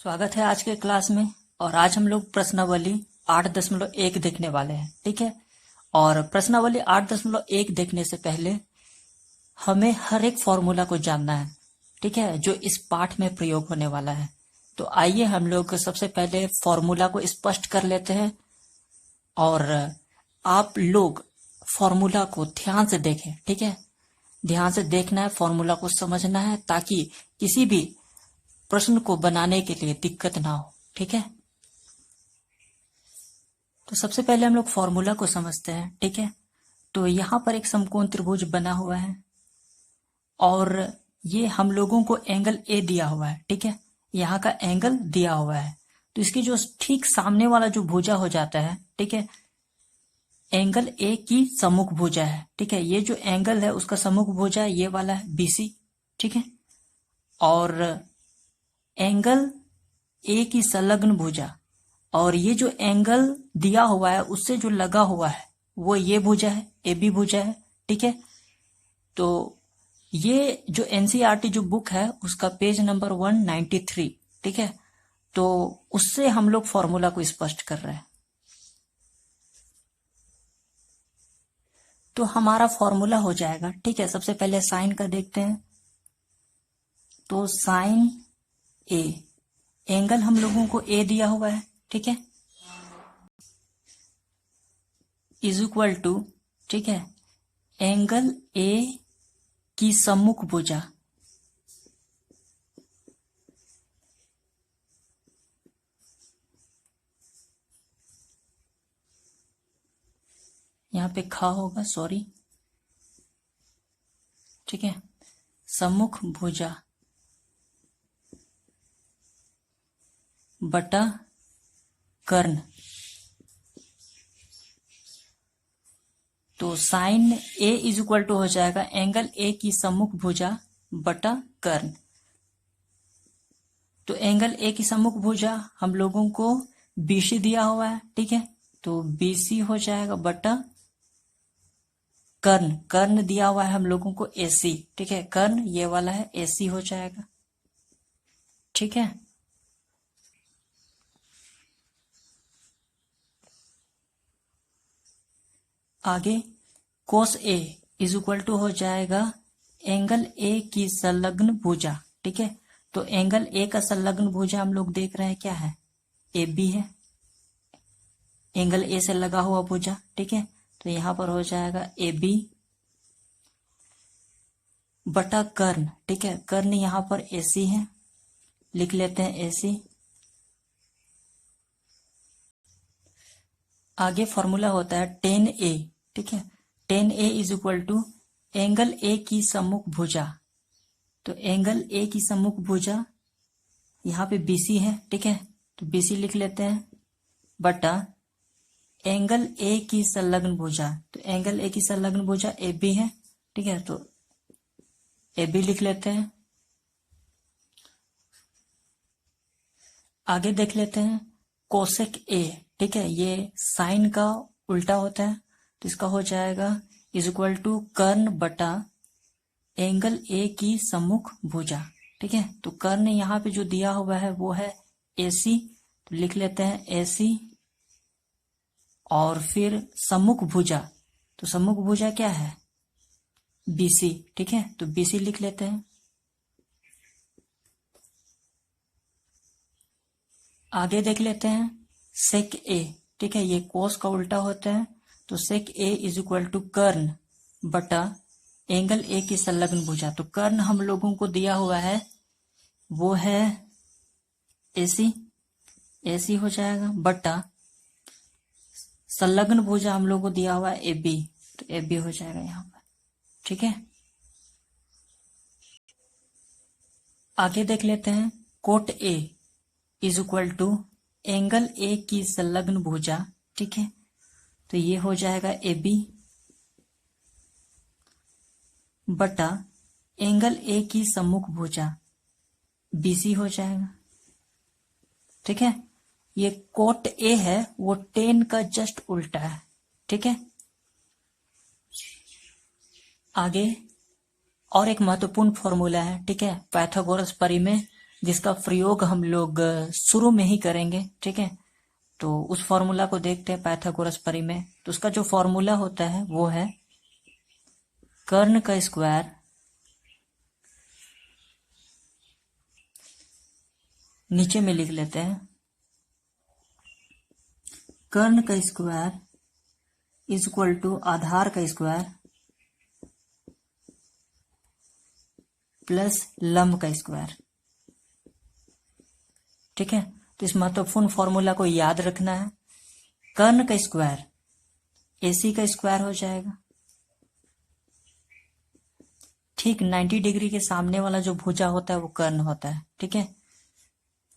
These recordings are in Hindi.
स्वागत है आज के क्लास में। और आज हम लोग प्रश्नावली 8.1 देखने वाले हैं। ठीक है। और प्रश्नावली 8.1 देखने से पहले हमें हर एक फॉर्मूला को जानना है, ठीक है, जो इस पाठ में प्रयोग होने वाला है। तो आइए हम लोग सबसे पहले फॉर्मूला को स्पष्ट कर लेते हैं और आप लोग फॉर्मूला को ध्यान से देखें। ठीक है, ध्यान से देखना है, फॉर्मूला को समझना है ताकि किसी भी प्रश्न को बनाने के लिए दिक्कत ना हो। ठीक है, तो सबसे पहले हम लोग फॉर्मूला को समझते हैं। ठीक है, तो यहां पर एक समकोण त्रिभुज बना हुआ है और ये हम लोगों को एंगल ए दिया हुआ है। ठीक है, यहाँ का एंगल दिया हुआ है, तो इसकी जो ठीक सामने वाला जो भुजा हो जाता है, ठीक है, एंगल ए की सम्मुख भुजा है। ठीक है, ये जो एंगल है उसका सम्मुख भुजा ये वाला है बीसी। ठीक है, और एंगल ए की संलग्न भुजा और ये जो एंगल दिया हुआ है उससे जो लगा हुआ है वो ये भुजा है, ए बी भुजा है। ठीक है, तो ये जो एनसीईआरटी जो बुक है उसका पेज नंबर 193। ठीक है, तो उससे हम लोग फॉर्मूला को स्पष्ट कर रहे हैं। तो हमारा फॉर्मूला हो जाएगा, ठीक है, सबसे पहले साइन का देखते हैं। तो साइन ए, एंगल हम लोगों को ए दिया हुआ है, ठीक है, इज इक्वल टू, ठीक है, एंगल ए की सम्मुख भुजा यहां पे खा होगा, सॉरी। ठीक है, सम्मुख भुजा बटा कर्ण। तो sine A is equal to हो जाएगा एंगल ए की सम्मुख भुजा बटा कर्ण। तो एंगल ए की सम्मुख भुजा हम लोगों को बीसी दिया हुआ है, ठीक है, तो बीसी हो जाएगा बटा कर्ण। कर्ण दिया हुआ है हम लोगों को एसी, ठीक है, कर्ण ये वाला है एसी हो जाएगा। ठीक है, आगे कोस ए इज इक्वल टू हो जाएगा एंगल ए की संलग्न भुजा। ठीक है, तो एंगल ए का संलग्न भुजा हम लोग देख रहे हैं क्या है, ए बी है, एंगल ए से लगा हुआ भुजा। ठीक है, तो यहां पर हो जाएगा ए बी बटा कर्ण। ठीक है, कर्ण यहां पर एसी है, लिख लेते हैं एसी। आगे फॉर्मूला होता है टेन ए। ठीक है, tan A is equal to angle A की सम्मुख भुजा। तो एंगल ए की सम्मुख भुजा यहाँ पे बीसी है, ठीक है, तो बीसी लिख लेते हैं बटा एंगल ए की संलग्न भुजा। तो एंगल ए की संलग्न भुजा ए बी है, ठीक है, तो ए बी लिख लेते हैं। आगे देख लेते हैं कोसेक ए। ठीक है, ये साइन का उल्टा होता है, तो इसका हो जाएगा इज इक्वल टू कर्ण बटा एंगल ए की सम्मुख भुजा। ठीक है, तो कर्ण यहाँ पे जो दिया हुआ है वो है एसी, तो लिख लेते हैं एसी। और फिर सम्मुख भुजा, तो सम्मुख भुजा क्या है, बीसी। ठीक है, तो बीसी लिख लेते हैं। आगे देख लेते हैं सेक ए। ठीक है, ये कोस का उल्टा होता है, तो सेक ए इज इक्वल टू कर्ण बटा एंगल ए की संलग्न भुजा। तो कर्ण हम लोगों को दिया हुआ है वो है एसी, एसी हो जाएगा बटा संलग्न भुजा हम लोगों को दिया हुआ है ए बी, तो ए बी हो जाएगा यहां पर। ठीक है, आगे देख लेते हैं cot A is equal to angle A की संलग्न भुजा। ठीक है, तो ये हो जाएगा ए बी बटा एंगल ए की सम्मुख भुजा बीसी हो जाएगा। ठीक है, ये कोट ए है वो टेन का जस्ट उल्टा है। ठीक है, आगे और एक महत्वपूर्ण फॉर्मूला है, ठीक है, पाइथागोरस परिमेय जिसका प्रयोग हम लोग शुरू में ही करेंगे, ठीक है। तो उस फॉर्मूला को देखते हैं, पाइथागोरस परिमेय। तो उसका जो फॉर्मूला होता है वो है कर्ण का स्क्वायर नीचे में लिख लेते हैं, कर्ण का स्क्वायर इज इक्वल टू आधार का स्क्वायर प्लस लंब का स्क्वायर, ठीक है। तो इस महत्वपूर्ण फॉर्मूला को याद रखना है। कर्ण का स्क्वायर AC का स्क्वायर हो जाएगा, ठीक 90 डिग्री के सामने वाला जो भुजा होता है वो कर्ण होता है, ठीक है।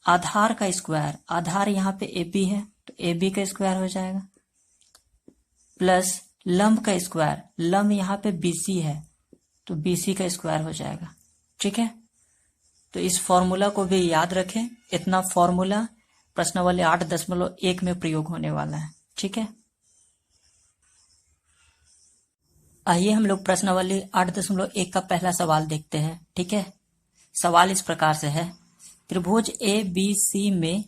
आधार का स्क्वायर, आधार यहाँ पे AB है तो AB का स्क्वायर हो जाएगा प्लस लंब का स्क्वायर, लंब यहाँ पे BC है तो BC का स्क्वायर हो जाएगा, ठीक है। तो इस फॉर्मूला को भी याद रखें। इतना फॉर्मूला प्रश्नावली 8.1 में प्रयोग होने वाला है, ठीक है। आइए हम लोग प्रश्नावली 8.1 का पहला सवाल देखते हैं, ठीक है। सवाल इस प्रकार से है, त्रिभुज ABC में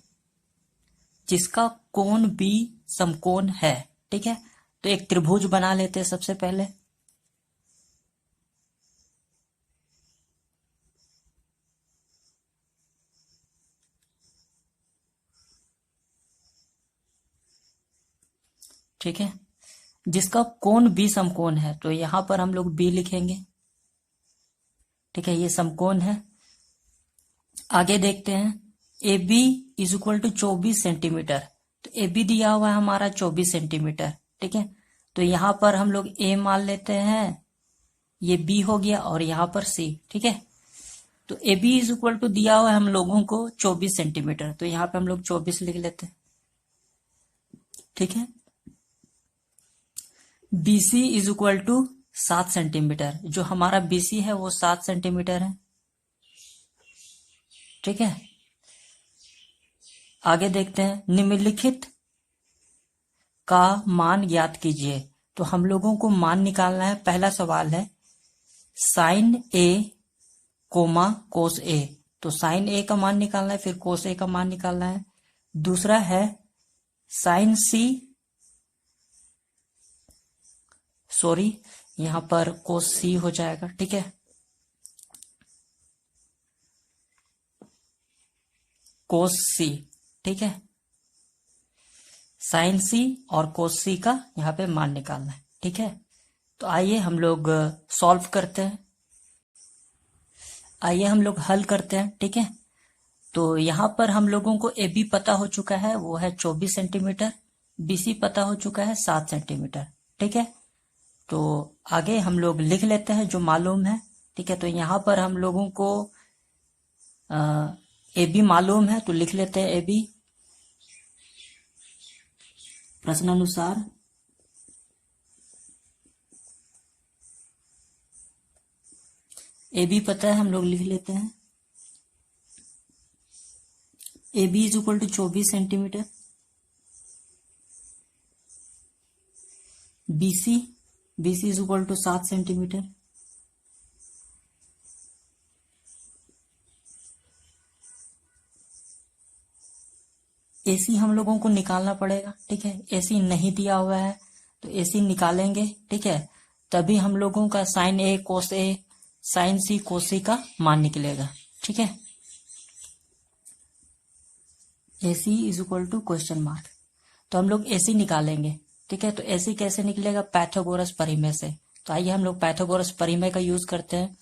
जिसका कोण B समकोण है, ठीक है। तो एक त्रिभुज बना लेते हैं सबसे पहले। ठीक है, जिसका कोण B समकोण है तो यहां पर हम लोग B लिखेंगे, ठीक है। ये समकोण है। आगे देखते हैं, AB is equal to 24 centimetre. तो AB दिया हुआ है हमारा 24 सेंटीमीटर, ठीक है। तो यहां पर हम लोग A मान लेते हैं, ये B हो गया और यहां पर C, ठीक है। तो AB इज इक्वल टू दिया हुआ है हम लोगों को 24 सेंटीमीटर, तो यहां पे हम लोग 24 लिख लेते हैं, ठीक है। BC is equal to 7 centimetre, जो हमारा BC है वो 7 सेंटीमीटर है, ठीक है। आगे देखते हैं, निम्नलिखित का मान ज्ञात कीजिए। तो हम लोगों को मान निकालना है। पहला सवाल है sine A comma cos A, तो साइन A का मान निकालना है, फिर कोस A का मान निकालना है। दूसरा है साइन C, सॉरी यहां पर कोस C हो जाएगा, ठीक है। कोस C, ठीक है। साइन C और कोस C का यहाँ पे मान निकालना है, ठीक है। तो आइए हम लोग सॉल्व करते हैं, आइए हम लोग हल करते हैं, ठीक है। तो यहाँ पर हम लोगों को AB पता हो चुका है, वो है 24 सेंटीमीटर, BC पता हो चुका है 7 सेंटीमीटर, ठीक है। तो आगे हम लोग लिख लेते हैं जो मालूम है, ठीक है। तो यहाँ पर हम लोगों को AB मालूम है तो लिख लेते हैं AB। प्रश्नानुसार AB पता है, हम लोग लिख लेते हैं AB is equal to 24 centimetre, BC is equal to 7 centimetre, AC हम लोगों को निकालना पड़ेगा, ठीक है। AC नहीं दिया हुआ है तो AC निकालेंगे, ठीक है। तभी हम लोगों का sine A cos A sine C cos C का मान निकलेगा, ठीक है। AC is equal to question mark, तो हम लोग AC निकालेंगे, ठीक है। तो AC कैसे निकलेगा? पाइथागोरस परिमेय से। तो आइए हम लोग पाइथागोरस परिमेय का यूज करते हैं।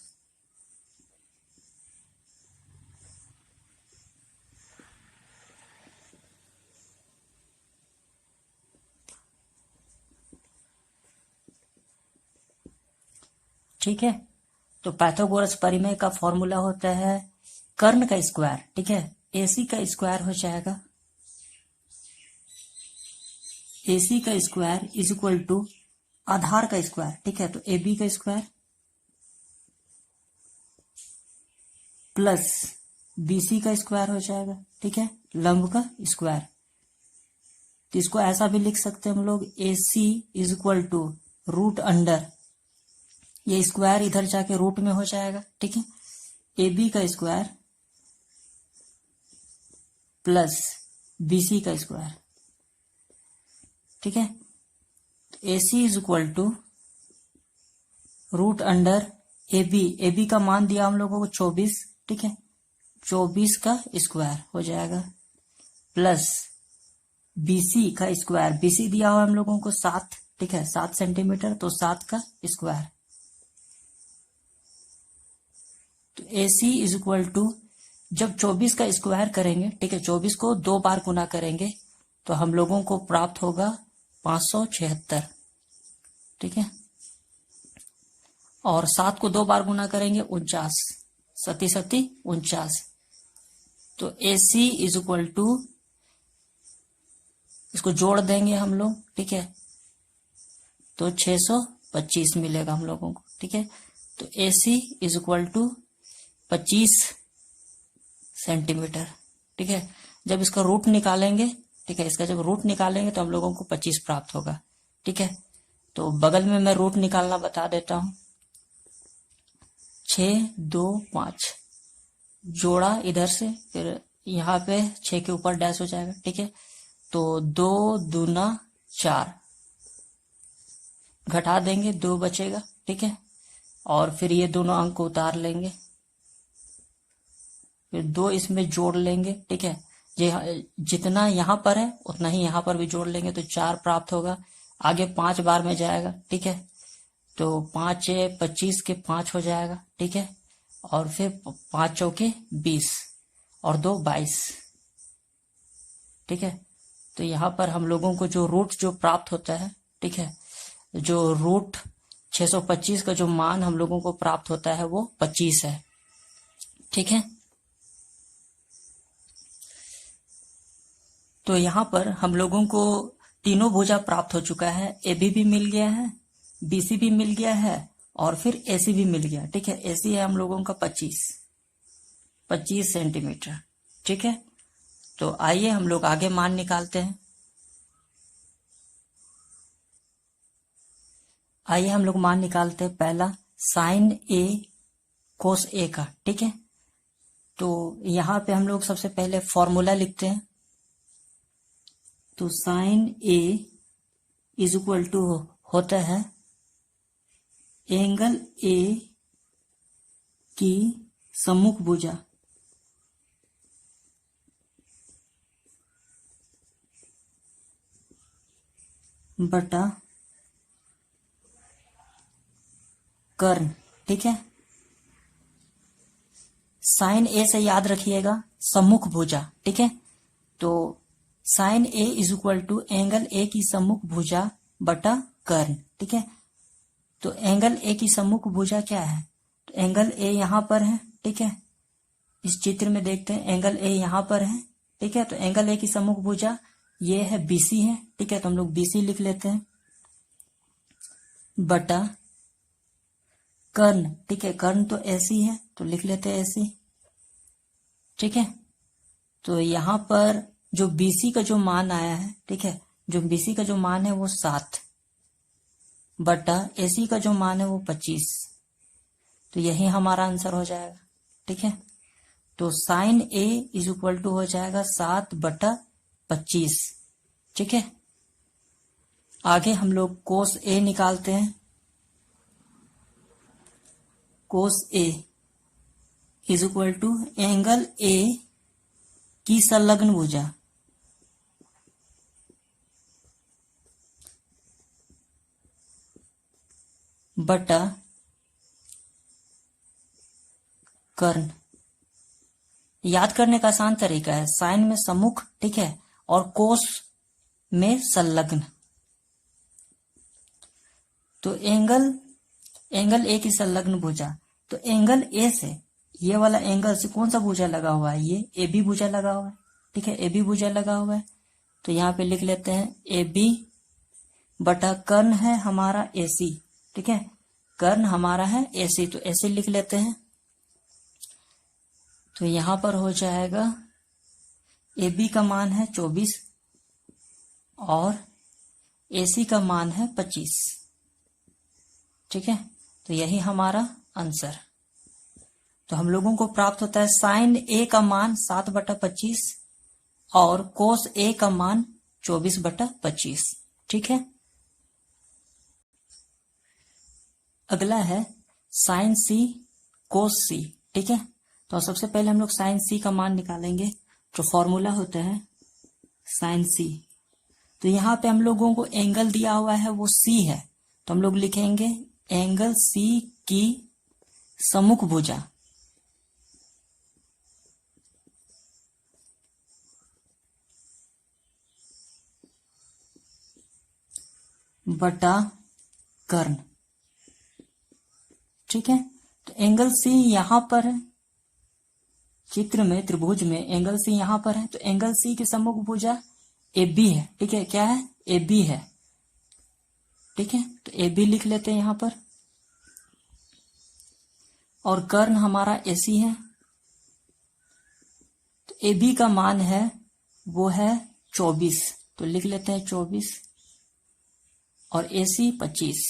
ठीक है, तो पाइथागोरस परिमेय का फॉर्मूला होता है कर्ण का स्क्वायर, ठीक है। AC का स्क्वायर हो जाएगा, AC का स्क्वायर इज इक्वल टू आधार का स्क्वायर, ठीक है। तो AB का स्क्वायर प्लस BC का स्क्वायर हो जाएगा, ठीक है, लंब का स्क्वायर। तो इसको ऐसा भी लिख सकते हैं हम लोग, AC is equal to root under, ये स्क्वायर इधर जाके रूट में हो जाएगा, ठीक है। AB का स्क्वायर प्लस BC का स्क्वायर, ठीक है। AC is equal to root under AB का मान दिया हम लोगों को 24, ठीक है, 24 का स्क्वायर हो जाएगा, प्लस BC का स्क्वायर, BC दिया हुआ हम लोगों को 7, ठीक है, 7 सेंटीमीटर, तो 7 का स्क्वायर। तो AC इज इक्वल टू, जब 24 का स्क्वायर करेंगे, ठीक है, 24 को 2 बार गुना करेंगे तो हम लोगों को प्राप्त होगा 576, ठीक है, और 7 को 2 बार गुना करेंगे 49, 7 7 49। तो AC इज इक्वल टू, इसको जोड़ देंगे हम लोग, ठीक है, तो 625 मिलेगा हम लोगों को, ठीक है। तो AC is equal to 25 centimetre, ठीक है। जब इसका रूट निकालेंगे, ठीक है, इसका जब रूट निकालेंगे तो हम लोगों को 25 प्राप्त होगा, ठीक है। तो बगल में मैं रूट निकालना बता देता हूं। 6 2 5 जोड़ा इधर से, फिर यहाँ पे 6 के ऊपर डैश हो जाएगा, ठीक है। तो 2 दूना 4, घटा देंगे 2 बचेगा, ठीक है, और फिर ये दोनों अंक को उतार लेंगे, फिर 2 इसमें जोड़ लेंगे, ठीक है, जितना यहाँ पर है उतना ही यहाँ पर भी जोड़ लेंगे तो 4 प्राप्त होगा। आगे 5 बार में जाएगा, ठीक है, तो 5 25 के 5 हो जाएगा, ठीक है, और फिर 5 चौके 20 और 2 22, ठीक है। तो यहाँ पर हम लोगों को जो रूट जो प्राप्त होता है, ठीक है, जो रूट 625 का जो मान हम लोगों को प्राप्त होता है वो 25 है, ठीक है। तो यहाँ पर हम लोगों को तीनों भुजा प्राप्त हो चुका है, AB भी मिल गया है, BC भी मिल गया है, और फिर AC भी मिल गया, ठीक है। AC है हम लोगों का 25 सेंटीमीटर, ठीक है। तो आइए हम लोग आगे मान निकालते हैं। आइए हम लोग मान निकालते हैं। पहला साइन A कोस A का, ठीक है। तो यहाँ पे हम लोग सबसे पहले फॉर्मूला लिखते हैं। तो sine A is equal to होता है एंगल A की सम्मुख भुजा बटा कर्ण, ठीक है। साइन A से याद रखिएगा सम्मुख भुजा, ठीक है। तो sine A is equal to angle A की सम्मुख भुजा बटा कर्ण, ठीक है। तो एंगल A की सम्मुख भुजा क्या है? तो एंगल A यहां पर है, ठीक है। इस चित्र में देखते हैं एंगल A यहां पर है, ठीक है। तो एंगल A की सम्मुख भुजा ये है BC है, ठीक है। तो हम लोग BC लिख लेते हैं बटा कर्ण, ठीक है। कर्ण तो AC है तो लिख लेते हैं AC, ठीक है। तो यहां पर जो BC का जो मान आया है, ठीक है, जो BC का जो मान है वो 7 बटा AC का जो मान है वो 25। तो यही हमारा आंसर हो जाएगा, ठीक है। तो sine A is equal to हो जाएगा 7 बटा 25, ठीक है। आगे हम लोग कोस A निकालते हैं। Cos A is equal to angle A की संलग्न भुजा बटा कर्ण। याद करने का आसान तरीका है, साइन में सम्मुख, ठीक है, और कोस में संलग्न। तो एंगल A की संलग्न भुजा, तो एंगल A से ये वाला एंगल से कौन सा भुजा लगा हुआ है? ये AB भुजा लगा हुआ है, ठीक है। AB भुजा लगा हुआ है तो यहाँ पे लिख लेते हैं AB बटा कर्ण है हमारा AC, ठीक है। कर्ण हमारा है AC, तो AC लिख लेते हैं। तो यहां पर हो जाएगा AB का मान है 24 और AC का मान है 25, ठीक है। तो यही हमारा आंसर। तो हम लोगों को प्राप्त होता है साइन A का मान 7 बटा 25 और कोस ए का मान 24/25। ठीक है। अगला है साइन सी कोस सी। ठीक है। तो सबसे पहले हम लोग साइन सी का मान निकालेंगे। जो फॉर्मूला होता है साइन सी, तो यहाँ पे हम लोगों को एंगल दिया हुआ है वो सी है, तो हम लोग लिखेंगे एंगल सी की सम्मुख भुजा बटा कर्ण। ठीक है। तो एंगल सी यहां पर है, चित्र में त्रिभुज में एंगल सी यहां पर है, तो एंगल सी की सम्मुख भुजा ए बी है। ठीक है, क्या है? ए बी है। ठीक है, तो ए बी लिख लेते हैं यहां पर। और कर्ण हमारा ए सी है, तो ए बी का मान है वो है 24, तो लिख लेते हैं 24 और ए सी 25।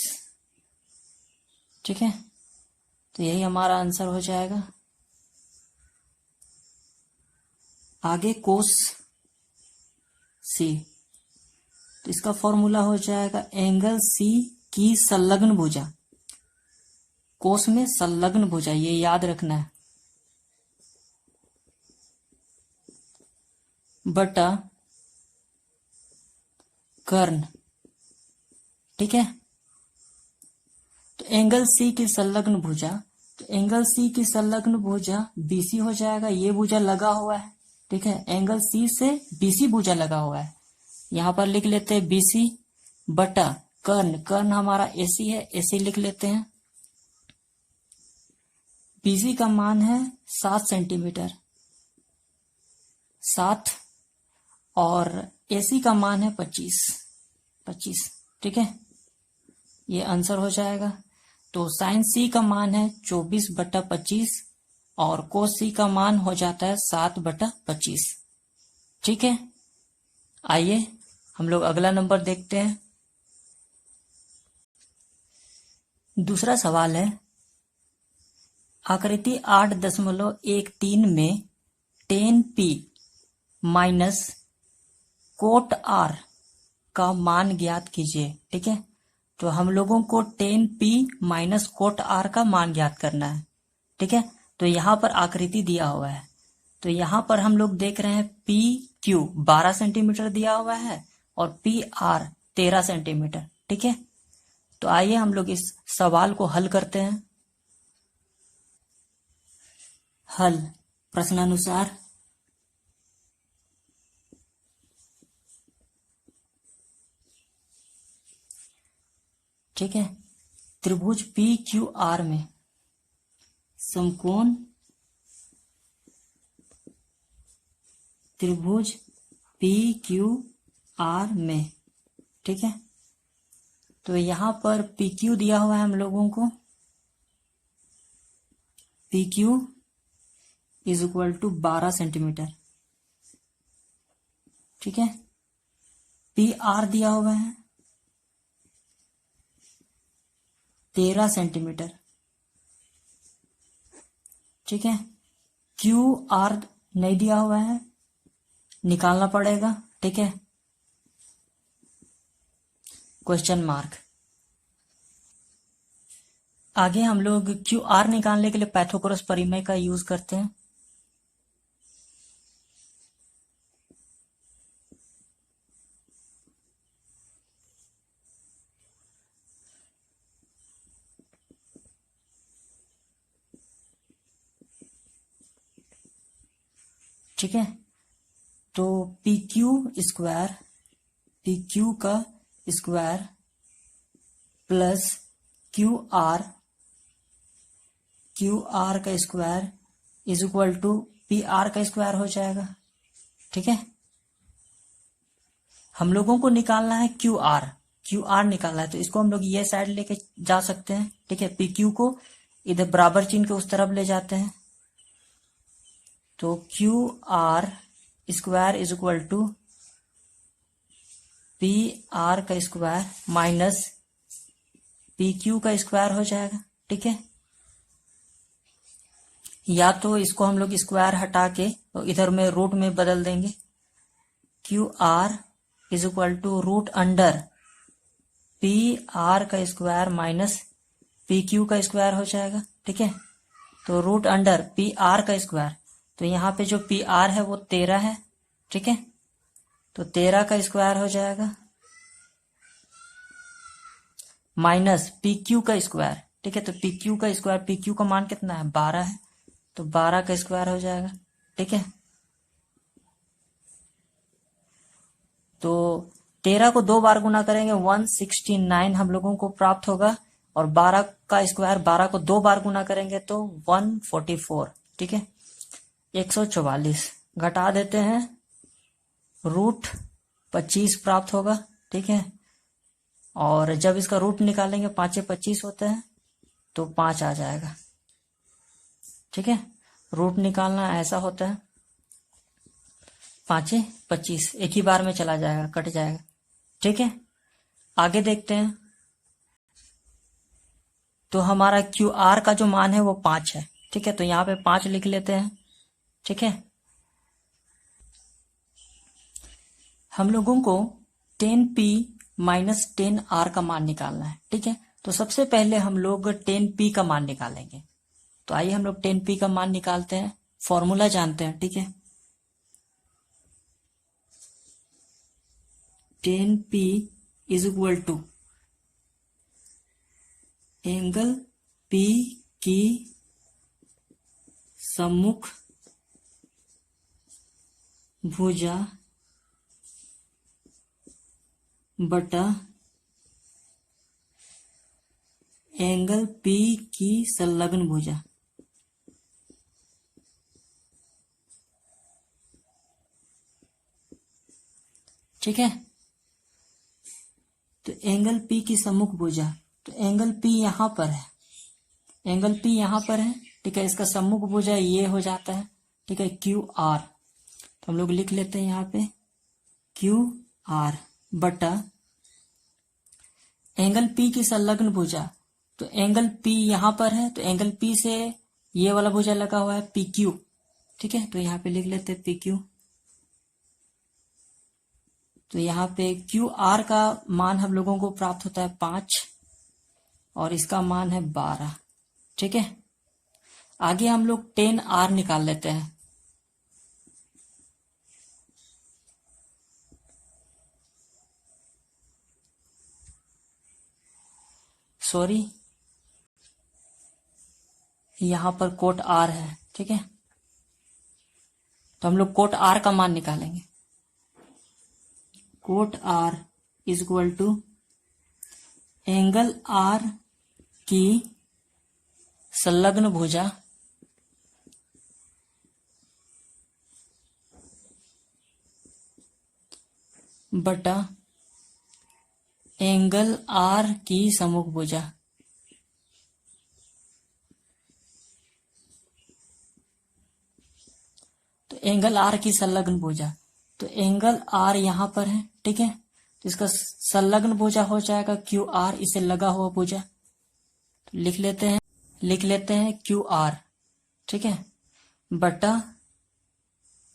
ठीक है, तो यही हमारा आंसर हो जाएगा। आगे कोस सी, तो इसका फॉर्मूला हो जाएगा एंगल सी की संलग्न भुजा, कोस में संलग्न भुजा, ये याद रखना है, बटा कर्ण। ठीक है, तो एंगल सी की संलग्न भुजा, तो एंगल सी की संलग्न भुजा बीसी हो जाएगा। ये भुजा लगा हुआ है। ठीक है, एंगल सी से बीसी भुजा लगा हुआ है, यहां पर लिख लेते हैं बीसी बटा कर्ण। कर्ण हमारा एसी है, एसी लिख लेते हैं। बीसी का मान है 7 सेंटीमीटर, 7, और एसी का मान है 25। ठीक है, ये आंसर हो जाएगा। तो साइन सी का मान है 24/25 और कोस सी का मान हो जाता है 7/25। ठीक है, आइए हम लोग अगला नंबर देखते हैं। दूसरा सवाल है, आकृति 8.13 में tan P minus cot R का मान ज्ञात कीजिए। ठीक है, तो हम लोगों को tan P minus cot R का मान ज्ञात करना है। ठीक है, तो यहां पर आकृति दिया हुआ है, तो यहां पर हम लोग देख रहे हैं पी क्यू 12 सेंटीमीटर दिया हुआ है और पी आर 13 सेंटीमीटर। ठीक है, तो आइए हम लोग इस सवाल को हल करते हैं। हल प्रश्नानुसार। ठीक है, त्रिभुज पी क्यू आर में समकोण त्रिभुज पी क्यू आर में। ठीक है, तो यहां पर पी क्यू दिया हुआ है हम लोगों को, P Q is equal to 12 centimetre. ठीक है, पी आर दिया हुआ है 13 सेंटीमीटर। ठीक है, क्यू आर नहीं दिया हुआ है, निकालना पड़ेगा। ठीक है, क्वेश्चन मार्क। आगे हम लोग क्यू आर निकालने के लिए पाइथागोरस परिमेय का यूज करते हैं। ठीक है, तो P Q square, P Q का स्क्वायर प्लस क्यू आर का square is equal to P R का स्क्वायर हो जाएगा। ठीक है, हम लोगों को निकालना है क्यू आर निकालना है, तो इसको हम लोग ये साइड लेके जा सकते हैं। ठीक है, पी क्यू को इधर बराबर चिन्ह के उस तरफ ले जाते हैं, तो Q R square is equal to P R का स्क्वायर माइनस पी क्यू का स्क्वायर हो जाएगा। ठीक है, या तो इसको हम लोग स्क्वायर हटा के तो इधर में रूट में बदल देंगे, Q R is equal to root under P R का स्क्वायर माइनस पी क्यू का स्क्वायर हो जाएगा। ठीक है, तो रूट अंडर पी आर का स्क्वायर, तो यहाँ पे जो पी आर है वो 13 है। ठीक है, तो 13 का स्क्वायर हो जाएगा माइनस पी क्यू का स्क्वायर। ठीक है, तो पी क्यू का स्क्वायर, पी क्यू का मान कितना है 12 है, तो 12 का स्क्वायर हो जाएगा। ठीक है, तो 13 को 2 बार गुना करेंगे 169 हम लोगों को प्राप्त होगा, और 12 का स्क्वायर 12 को 2 बार गुना करेंगे तो 144। ठीक है, 144 घटा देते हैं, रूट 25 प्राप्त होगा। ठीक है, और जब इसका रूट निकालेंगे 5 25 होते हैं तो 5 आ जाएगा। ठीक है, रूट निकालना ऐसा होता है, 5 25 एक ही बार में चला जाएगा, कट जाएगा। ठीक है, आगे देखते हैं। तो हमारा क्यू आर का जो मान है वो 5 है। ठीक है, तो यहाँ पे 5 लिख लेते हैं। ठीक है, हम लोगों को 10p माइनस 10r का मान निकालना है। ठीक है, तो सबसे पहले हम लोग 10p का मान निकालेंगे। तो आइए हम लोग 10p का मान निकालते हैं, फॉर्मूला जानते हैं। ठीक है, 10p is equal to angle p की सम्मुख भुजा बटा एंगल P की संलग्न भुजा। ठीक है, तो एंगल P की सम्मुख भुजा, तो एंगल P यहां पर है, एंगल P यहां पर है। ठीक है, इसका सम्मुख भुजा ये हो जाता है। ठीक है, क्यू आर, तो हम लोग लिख लेते हैं यहाँ पे क्यू आर बटा एंगल P की संलग्न भुजा, तो एंगल P यहां पर है, तो एंगल P से ये वाला भुजा लगा हुआ है पी क्यू। ठीक है, तो यहाँ पे लिख लेते हैं पी क्यू। तो यहाँ पे क्यू आर का मान हम लोगों को प्राप्त होता है 5 और इसका मान है 12। ठीक है, आगे हम लोग 10r निकाल लेते हैं। सॉरी, यहां पर कोट आर है। ठीक है, तो हम लोग कोट आर का मान निकालेंगे। Cot R is equal to angle R की संलग्न भुजा बटा एंगल आर की सम्मुख भुजा। तो एंगल आर की संलग्न भुजा, तो एंगल आर यहां पर है। ठीक है, तो इसका संलग्न भुजा हो जाएगा क्यू आर, इसे लगा हुआ भुजा, तो लिख लेते हैं क्यू आर। ठीक है, बटा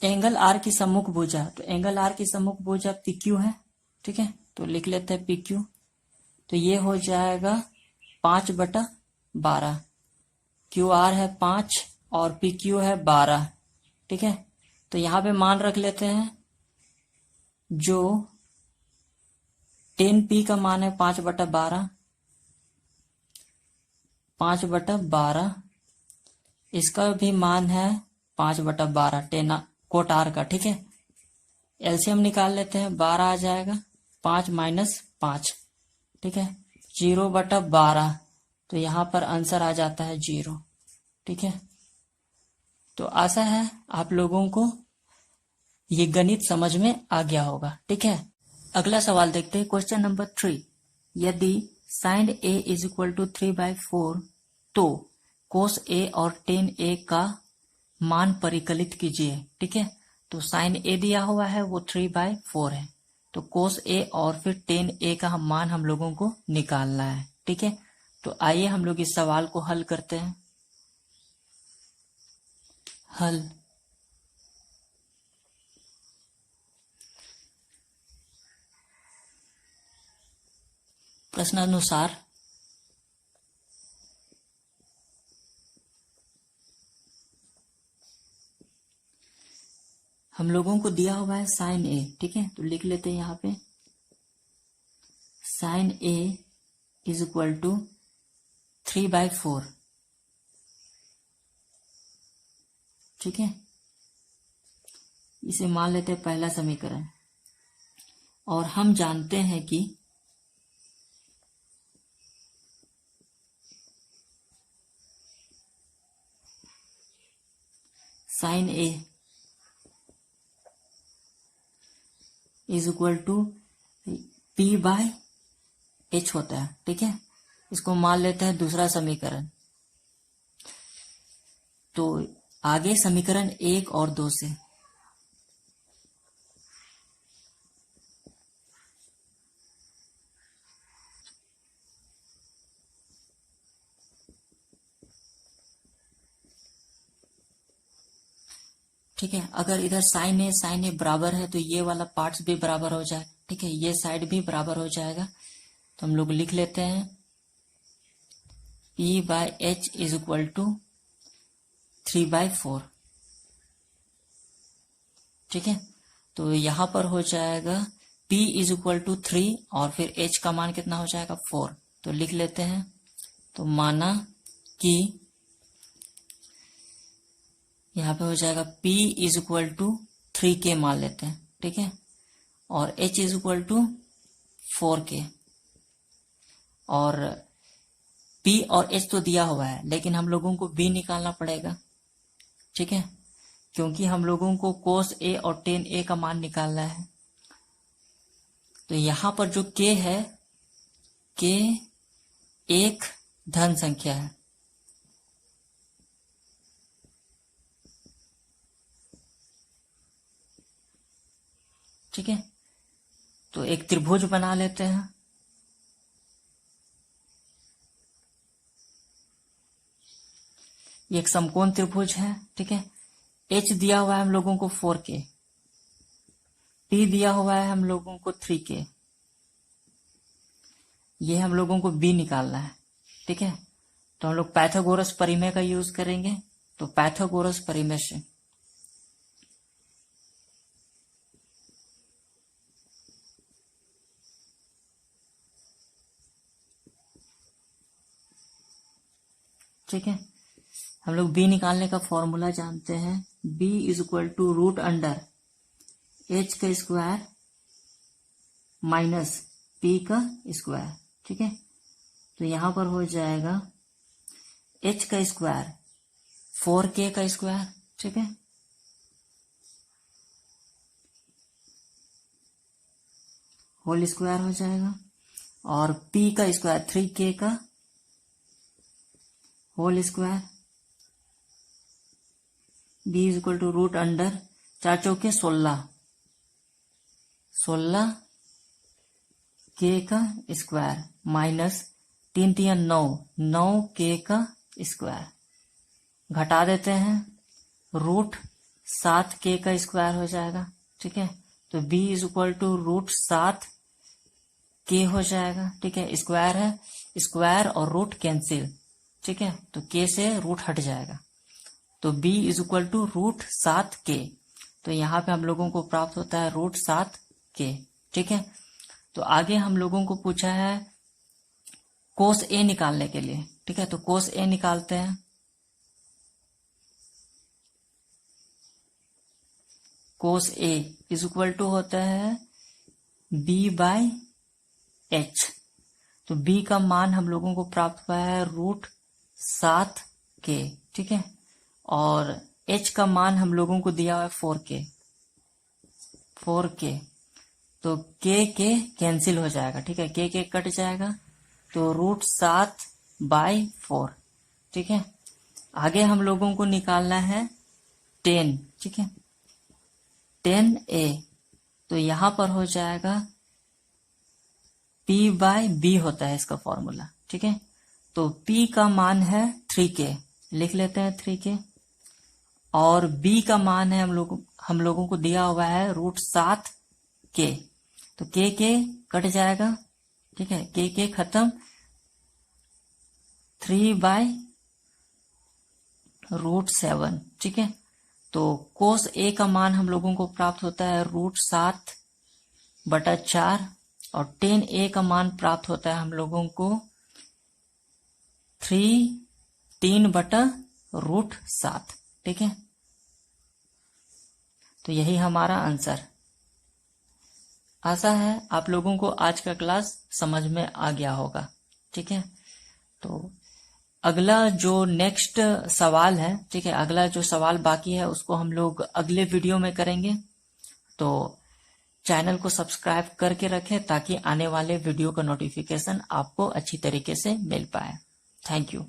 एंगल आर की सम्मुख भुजा, तो एंगल आर की सम्मुख भुजा पी क्यू है। ठीक है, तो लिख लेते हैं पी क्यू, तो ये हो जाएगा 5/12। क्यू आर है 5 और पी क्यू है 12। ठीक है, तो यहां पे मान रख लेते हैं, जो 10p का मान है 5/12, 5/12 इसका भी मान है 5/12 10 कोट आर का। ठीक है, एलसीएम निकाल लेते हैं, 12 आ जाएगा, 5 माइनस 5। ठीक है, 0/12, तो यहां पर आंसर आ जाता है 0। ठीक है, तो आशा है आप लोगों को ये गणित समझ में आ गया होगा। ठीक है, अगला सवाल देखते हैं, क्वेश्चन नंबर 3। यदि sine A is equal to 3/4 तो कोस ए और टेन ए का मान परिकलित कीजिए। ठीक है, तो साइन ए दिया हुआ है वो 3/4 है, तो कोस ए और फिर टेन ए का मान हम लोगों को निकालना है। ठीक है, तो आइए हम लोग इस सवाल को हल करते हैं। हल, प्रश्नानुसार हम लोगों को दिया हुआ है साइन ए, ठीक है, तो लिख लेते हैं यहाँ पे sine A is equal to 3/4, ठीक है। इसे मान लेते हैं पहला समीकरण, और हम जानते हैं कि sine A is equal to P/H होता है, ठीक है। इसको मान लेते हैं दूसरा समीकरण। तो आगे समीकरण 1 और 2 से ठीक है। अगर इधर साइन ए बराबर है तो ये वाला पार्ट्स भी बराबर हो जाए, ठीक है, ये साइड भी बराबर हो जाएगा। तो हम लोग लिख लेते हैं P/H इज इक्वल टू 3/4, ठीक है। तो यहां पर हो जाएगा P इज इक्वल टू 3 और फिर H का मान कितना हो जाएगा 4। तो लिख लेते हैं, तो माना कि यहाँ पे हो जाएगा P is equal to 3K मान लेते हैं, ठीक है, और H is equal to 4K। और P और H तो दिया हुआ है, लेकिन हम लोगों को B निकालना पड़ेगा, ठीक है, क्योंकि हम लोगों को cos A और tan A का मान निकालना है। तो यहां पर जो K है, K एक धन संख्या है, ठीक है। तो एक त्रिभुज बना लेते हैं। ये एक समकोण त्रिभुज है, ठीक है। H दिया हुआ है हम लोगों को 4K, P दिया हुआ है हम लोगों को 3K, ये हम लोगों को B निकालना है, ठीक है। तो हम लोग पाइथागोरस परिमेय का यूज करेंगे। तो पाइथागोरस परिमेय से ठीक है, हम लोग B निकालने का फॉर्मूला जानते हैं। B is equal to root under H का स्क्वायर माइनस P का स्क्वायर, ठीक है। तो यहां पर हो जाएगा H का स्क्वायर 4K का स्क्वायर, ठीक है, होल स्क्वायर हो जाएगा, और P का स्क्वायर 3K का whole square. B is equal to root under 4 चौके 16 K का स्क्वायर माइनस 3 3 9 K का स्क्वायर। घटा देते हैं, रूट 7K का स्क्वायर हो जाएगा, ठीक है। तो B is equal to root 7K हो जाएगा, ठीक है। स्क्वायर है, स्क्वायर और रूट कैंसिल, ठीक है, तो K से रूट हट जाएगा। तो B is equal to root 7K। तो यहाँ पे हम लोगों को प्राप्त होता है रूट 7K, ठीक है। तो आगे हम लोगों को पूछा है कोस A निकालने के लिए, ठीक है। तो कोस A निकालते हैं। Cos A is equal to होता है B/H। तो B का मान हम लोगों को प्राप्त हुआ है रूट 7K, ठीक है, और H का मान हम लोगों को दिया हुआ है 4K। तो K कैंसिल हो जाएगा, ठीक है, K कट जाएगा, तो रूट 7/4, ठीक है। आगे हम लोगों को निकालना है 10, ठीक है, 10A। तो यहां पर हो जाएगा P/B होता है इसका फॉर्मूला, ठीक है। तो P का मान है 3K, लिख लेते हैं 3K, और B का मान है हम लोगों को दिया हुआ है रूट 7K। तो K कट जाएगा, ठीक है, के खत्म 3/√7। ठीक है, तो कोस ए का मान हम लोगों को प्राप्त होता है √7/4 और टेन ए का मान प्राप्त होता है हम लोगों को 3/7। ठीक है, तो यही हमारा आंसर। आशा है आप लोगों को आज का क्लास समझ में आ गया होगा। ठीक है, तो अगला जो नेक्स्ट सवाल है, ठीक है, अगला जो सवाल बाकी है उसको हम लोग अगले वीडियो में करेंगे। तो चैनल को सब्सक्राइब करके रखें ताकि आने वाले वीडियो का नोटिफिकेशन आपको अच्छी तरीके से मिल पाए। Thank you.